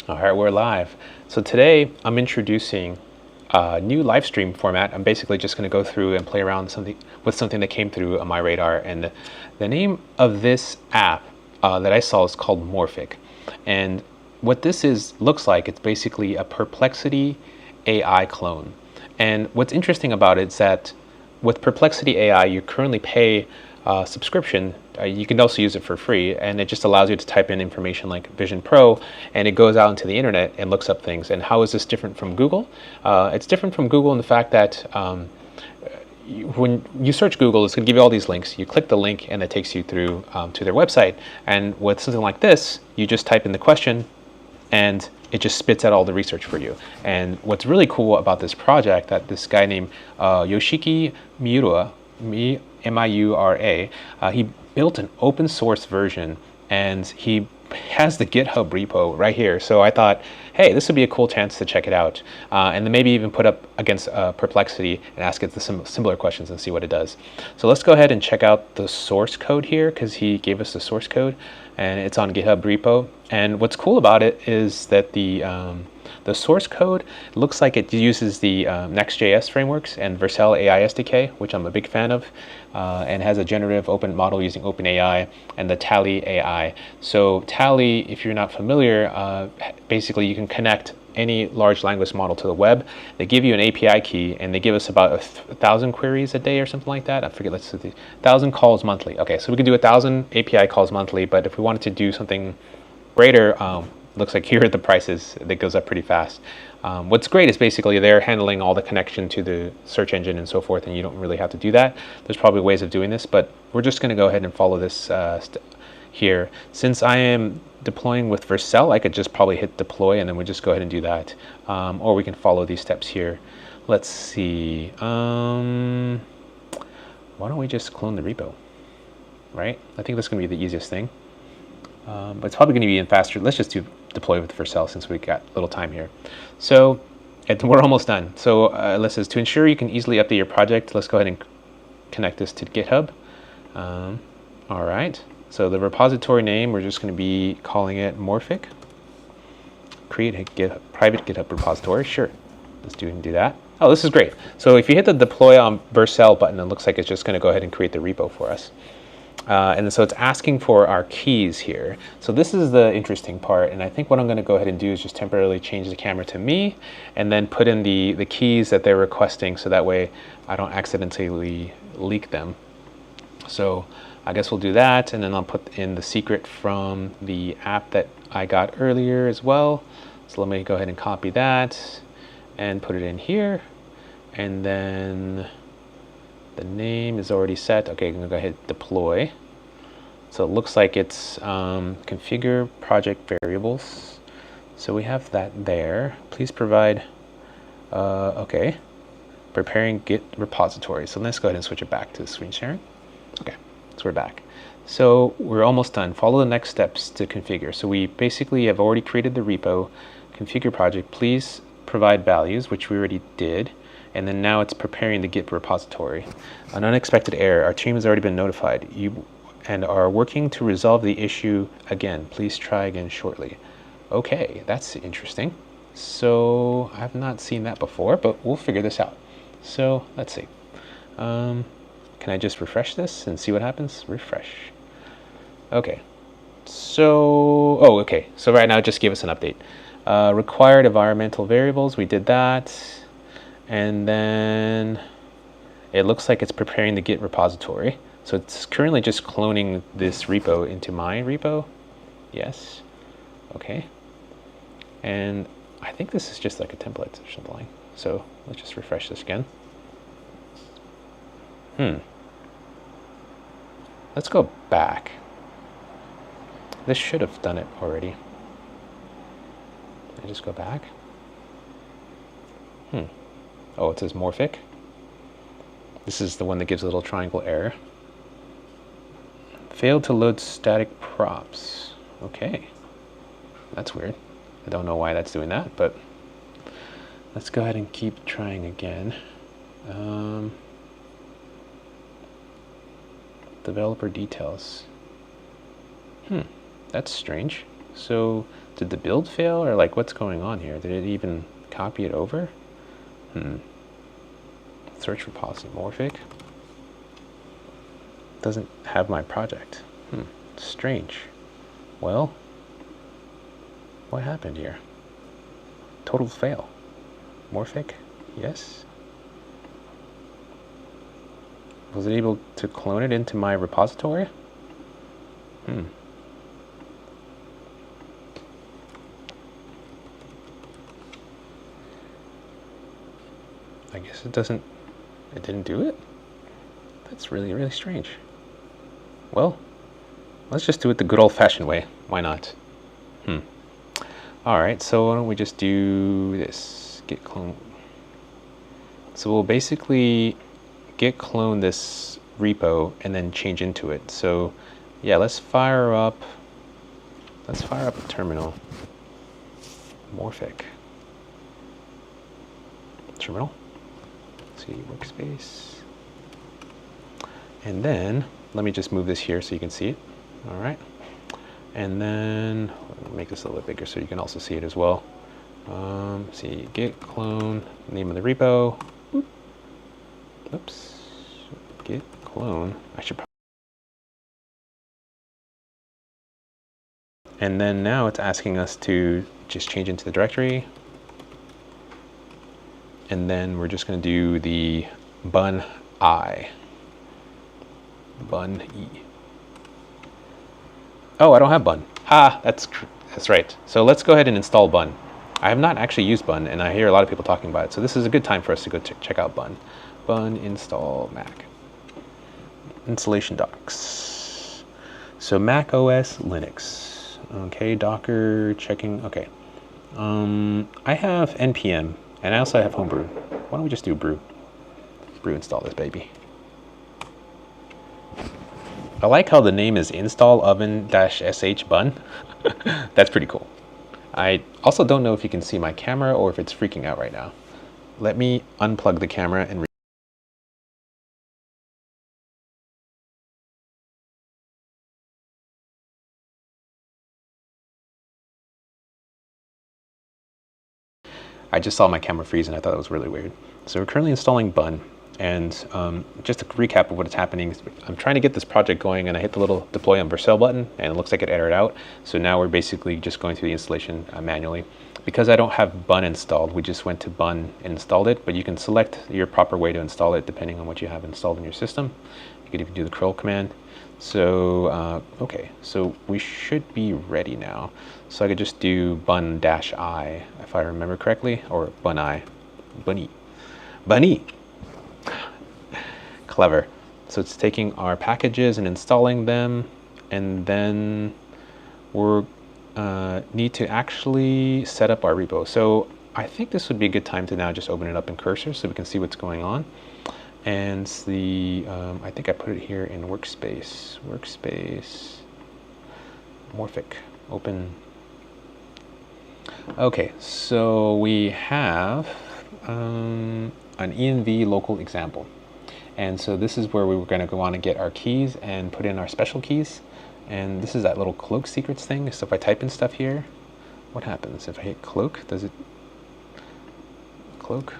All right, we're live. So today I'm introducing a new live stream format. I'm basically just going to go through and play around with something that came through on my radar. And the name of this app that I saw is called Morphic. And what this looks like, it's basically a Perplexity AI clone. And what's interesting about it is that with Perplexity AI, you currently pay subscription. You can also use it for free, and it just allows you to type in information like Vision Pro, and it goes out into the internet and looks up things. And how is this different from Google? It's different from Google in the fact that when you search Google, it's going to give you all these links. You click the link, and it takes you through to their website. And with something like this, you just type in the question, and it just spits out all the research for you. And what's really cool about this project, that this guy named Yoshiki Miura, M-I-U-R-A, he built an open source version, and he has the GitHub repo right here. So I thought, hey, this would be a cool chance to check it out, and then maybe even put up against Perplexity and ask it the similar questions and see what it does. So let's go ahead and check out the source code here, because he gave us the source code, and it's on GitHub repo. And what's cool about it is that the source code looks like it uses the Next.js frameworks and Vercel AI SDK, which I'm a big fan of, and has a generative open model using OpenAI and the Tavily AI. So Tavily, if you're not familiar, basically you can connect any large language model to the web. They give you an API key, and they give us about 1,000 queries a day or something like that. I forget, let's see, 1,000 calls monthly. Okay, so we can do 1,000 API calls monthly, but if we wanted to do something greater, looks like here are the prices. That goes up pretty fast. What's great is basically they're handling all the connection to the search engine and so forth, and you don't really have to do that. There's probably ways of doing this, but we're just going to go ahead and follow this here. Since I am deploying with Vercel, I could just probably hit deploy, and then we just go ahead and do that. Or we can follow these steps here. Let's see. Why don't we just clone the repo, right? I think that's going to be the easiest thing. But it's probably going to be even faster. Let's just do deploy with Vercel since we got a little time here. So we're almost done. So let's just, to ensure you can easily update your project, let's go ahead and connect this to GitHub. All right. So the repository name, we're just going to be calling it Morphic. Create a private GitHub repository. Sure. Let's do that. Oh, this is great. So if you hit the deploy on Vercel button, it looks like it's just going to go ahead and create the repo for us. And so it's asking for our keys here. So this is the interesting part, and I think what I'm going to go ahead and do is just temporarily change the camera to me, and then put in the keys that they're requesting, so that way I don't accidentally leak them. So I guess we'll do that, and then I'll put in the secret from the app that I got earlier as well. So let me go ahead and copy that and put it in here, and then the name is already set. Okay, I'm going to go ahead and deploy. So it looks like it's configure project variables. So we have that there. Please provide, okay, preparing Git repository. So let's go ahead and switch it back to the screen sharing. Okay, so we're back. So we're almost done. Follow the next steps to configure. So we basically have already created the repo, configure project. Please provide values, which we already did. And then now it's preparing the Git repository. An unexpected error. Our team has already been notified. You and are working to resolve the issue again. Please try again shortly. Okay, that's interesting. So I've not seen that before, but we'll figure this out. So let's see. Can I just refresh this and see what happens? Refresh. Okay. So, oh, okay. So right now it just gave us an update. Required environmental variables. We did that. And then it looks like it's preparing the Git repository. So it's currently just cloning this repo into my repo. Yes. Okay. And I think this is just like a template or something. So let's just refresh this again. Let's go back. This should have done it already. I just go back. Oh, it says Morphic. This is the one that gives a little triangle error. Failed to load static props. Okay. That's weird. I don't know why that's doing that, but let's go ahead and keep trying again. Developer details. That's strange. So Did the build fail, or like what's going on here? Did it even copy it over? Search for policy Morphic. Doesn't have my project. Strange. Well, what happened here? Total fail. Morphic, yes. Was it able to clone it into my repository? I guess it didn't do it? That's really, really strange. Well, let's just do it the good old-fashioned way. Why not? All right, so why don't we just do this, git clone. So we'll basically git clone this repo and then change into it. So yeah, let's fire up a terminal. Morphic. Terminal. Let's see, workspace. And then let me just move this here so you can see it. All right. And then make this a little bit bigger so you can also see it as well. See, git clone, name of the repo. Oops. Git clone. I should probably. And then now it's asking us to just change into the directory. And then we're just going to do the bun I. Bun E. Oh, I don't have bun. That's right. So let's go ahead and install bun. I have not actually used bun, and I hear a lot of people talking about it. So this is a good time for us to go check out bun. Bun install Mac. Installation docs. So Mac OS Linux. Okay, Docker checking. Okay. I have npm, and I also have homebrew. Why don't we just do brew? Brew install this baby. I like how the name is install oven-sh bun. That's pretty cool. I also don't know if you can see my camera or if it's freaking out right now. Let me unplug the camera and I just saw my camera freeze and I thought it was really weird. So we're currently installing bun. And just to recap of what's happening, I'm trying to get this project going and I hit the little deploy on Vercel button and it looks like it entered out. So now we're basically just going through the installation manually. Because I don't have bun installed, we just went to bun and installed it, but you can select your proper way to install it depending on what you have installed in your system. You could even do the curl command. So, okay, so we should be ready now. So I could just do bun-I, if I remember correctly, or bun-I, bunny. Clever. So it's taking our packages and installing them, and then we're need to actually set up our repo. So I think this would be a good time to now just open it up in Cursor so we can see what's going on. And the I think I put it here in workspace. Morphic. Open. Okay, so we have an env local example. And so this is where we were going to want to get our keys and put in our special keys. And this is that little cloak secrets thing. So if I type in stuff here, what happens? If I hit cloak, does it cloak?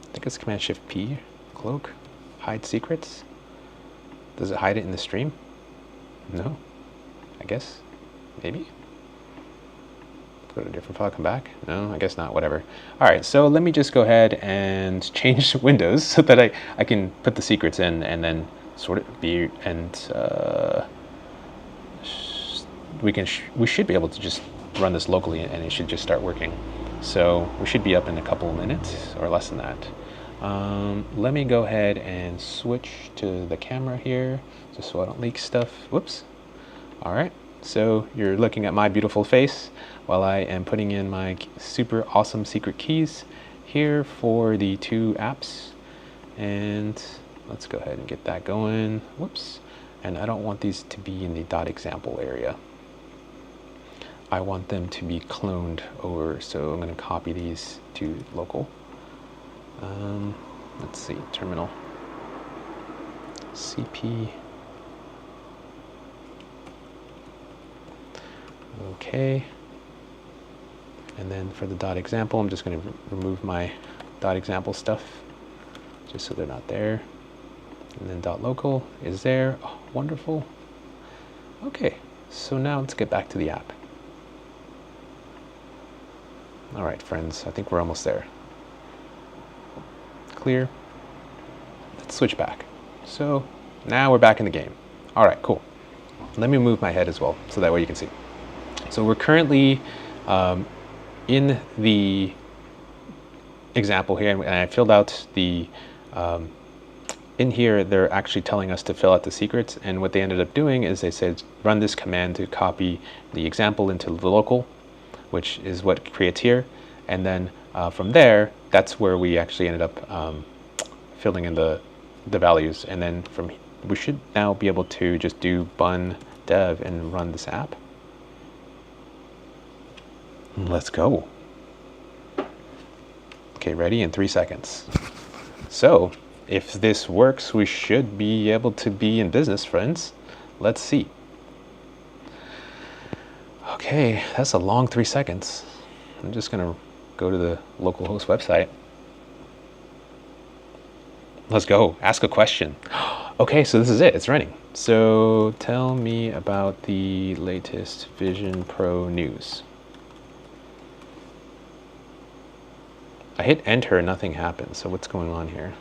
I think it's Command-Shift-P, cloak, hide secrets. Does it hide it in the stream? No, I guess, maybe. Go to a different file, come back. No, I guess not, whatever. All right, so let me just go ahead and change Windows so that I can put the secrets in and then sort it be, and we should be able to just run this locally and it should just start working. So we should be up in a couple of minutes or less than that. Let me go ahead and switch to the camera here just so I don't leak stuff. Whoops. All right, so you're looking at my beautiful face while I am putting in my super awesome secret keys here for the two apps. And let's go ahead and get that going. Whoops. And I don't want these to be in the .example area. I want them to be cloned over, so I'm going to copy these to local. Let's see, terminal, CP, Okay. And then for the dot example, I'm just going to remove my dot example stuff just so they're not there. And then dot local is there. Oh, wonderful. Okay, so now let's get back to the app. All right, friends, I think we're almost there. Clear. Let's switch back. So now we're back in the game. All right, cool. Let me move my head as well, so that way you can see. So we're currently in the example here, and I filled out the, in here, they're actually telling us to fill out the secrets, and what they ended up doing is they said, run this command to copy the example into the local, which is what creates here, and then from there, that's where we actually ended up filling in the values, and then from we should now be able to just do bun dev and run this app. Let's go. Okay, ready in 3 seconds. So if this works, we should be able to be in business, friends. Let's see. Okay, that's a long 3 seconds. I'm just gonna go to the localhost website. Let's go, ask a question. Okay, so this is it, it's running. So tell me about the latest Vision Pro news. I hit enter and nothing happened, so what's going on here?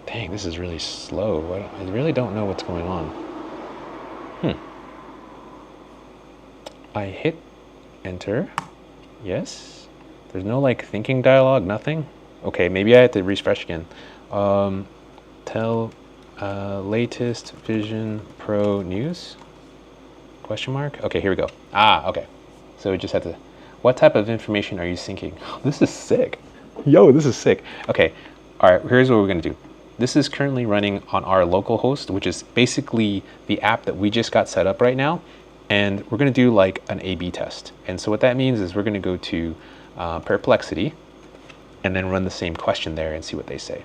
Dang, this is really slow. I really don't know what's going on. I hit enter, yes. There's no like thinking dialogue, nothing. Okay, maybe I have to refresh again. Tell latest Vision Pro news? Question mark? Okay, here we go. Okay. So we just had to, what type of information are you syncing? This is sick. Yo, this is sick. Okay, all right, here's what we're gonna do. This is currently running on our local host, which is basically the app that we just got set up right now. And we're gonna do like an A/B test. And so what that means is we're gonna go to Perplexity and then run the same question there and see what they say.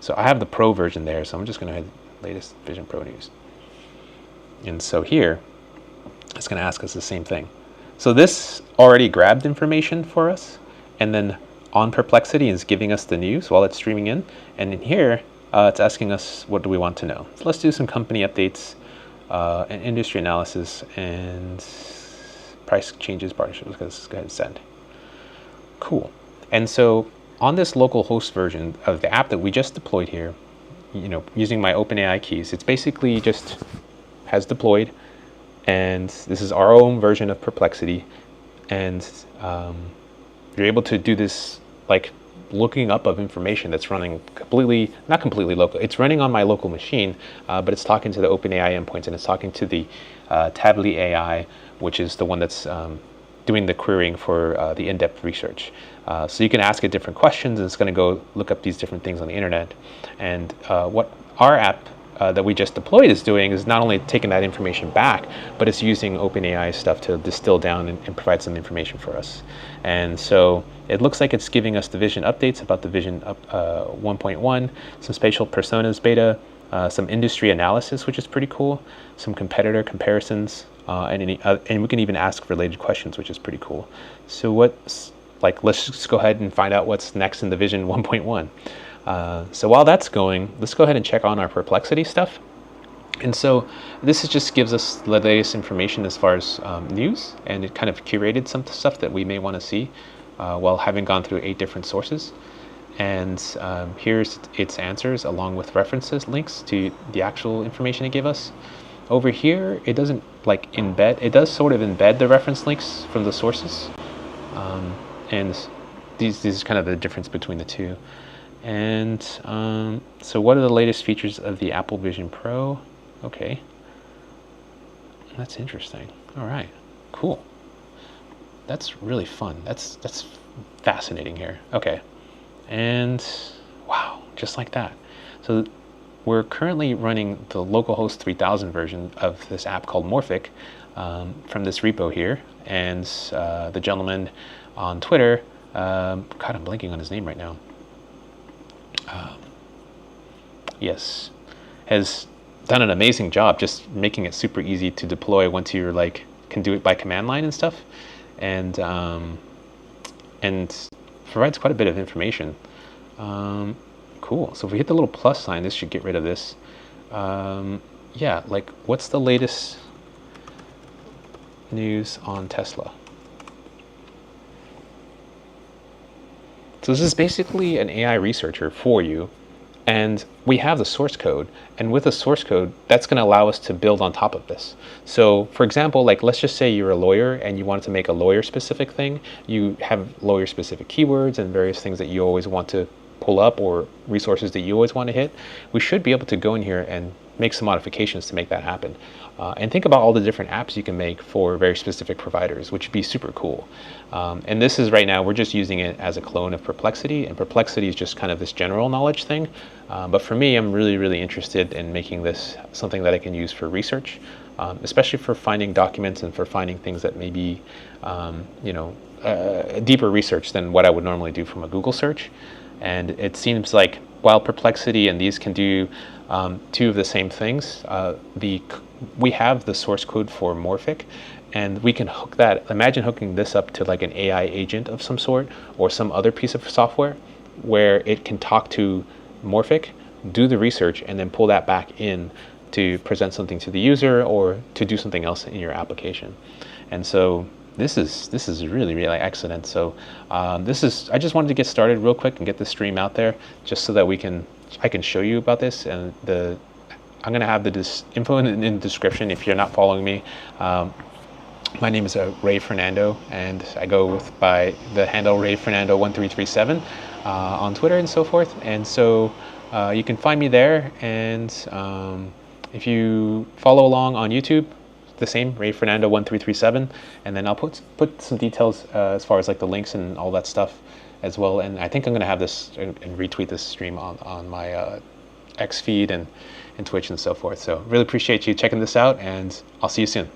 So I have the pro version there, so I'm just gonna hit latest Vision Pro news. And so here, it's going to ask us the same thing. So this already grabbed information for us, and then on Perplexity is giving us the news while it's streaming in. And in here, it's asking us, what do we want to know? So let's do some company updates, and industry analysis, and price changes, partnerships. Let's go ahead and send. Cool. And so on this local host version of the app that we just deployed here, using my OpenAI keys, it's basically just has deployed. And this is our own version of Perplexity, and you're able to do this like looking up of information that's running not completely local. It's running on my local machine, but it's talking to the OpenAI endpoints, and it's talking to the Tavily AI, which is the one that's doing the querying for the in-depth research. So you can ask it different questions, and it's going to go look up these different things on the internet. And what our app that we just deployed is doing is not only taking that information back, but it's using OpenAI stuff to distill down and provide some information for us. And so it looks like it's giving us the vision updates about the vision 1.1, some spatial personas beta, some industry analysis, which is pretty cool, some competitor comparisons, and we can even ask related questions, which is pretty cool. So let's just go ahead and find out what's next in the vision 1.1. So while that's going, let's go ahead and check on our Perplexity stuff. And so this just gives us the latest information as far as news, and it kind of curated some stuff that we may want to see while having gone through 8 different sources. And here's its answers along with references, links to the actual information it gave us. Over here, it doesn't like embed, it does sort of embed the reference links from the sources. And these is kind of the difference between the two. And so what are the latest features of the Apple Vision Pro? Okay, that's interesting. All right, cool. That's really fun. That's fascinating here. Okay, and wow, just like that. So we're currently running the localhost 3000 version of this app called Morphic from this repo here. And the gentleman on Twitter, God, I'm blanking on his name right now. Yes, has done an amazing job just making it super easy to deploy once you're like can do it by command line and stuff, and provides quite a bit of information. Cool. So if we hit the little plus sign, this should get rid of this. Yeah, like what's the latest news on Tesla? So this is basically an AI researcher for you, and we have the source code, and with the source code, that's going to allow us to build on top of this. So for example, like let's just say you're a lawyer and you wanted to make a lawyer specific thing. You have lawyer specific keywords and various things that you always want to pull up, or resources that you always want to hit. We should be able to go in here and make some modifications to make that happen. And think about all the different apps you can make for very specific providers, which would be super cool. And this is right now, we're just using it as a clone of Perplexity, and Perplexity is just kind of this general knowledge thing. But for me, I'm really, really interested in making this something that I can use for research, especially for finding documents and for finding things that may be, deeper research than what I would normally do from a Google search. And it seems like while Perplexity and these can do two of the same things, we have the source code for Morphic, and we can hook that. Imagine hooking this up to like an AI agent of some sort or some other piece of software where it can talk to Morphic, do the research, and then pull that back in to present something to the user or to do something else in your application. And so this is really, really excellent. So I just wanted to get started real quick and get the stream out there just so that I can show you about this. And I'm going to have the info in the description if you're not following me. My name is Ray Fernando, and I go by the handle Ray Fernando 1337 on Twitter and so forth. And so you can find me there. And if you follow along on YouTube, the same, Ray Fernando 1337, and then I'll put some details as far as like the links and all that stuff as well. And I think I'm going to have this and retweet this stream on my X feed and Twitch and so forth. So really appreciate you checking this out, and I'll see you soon.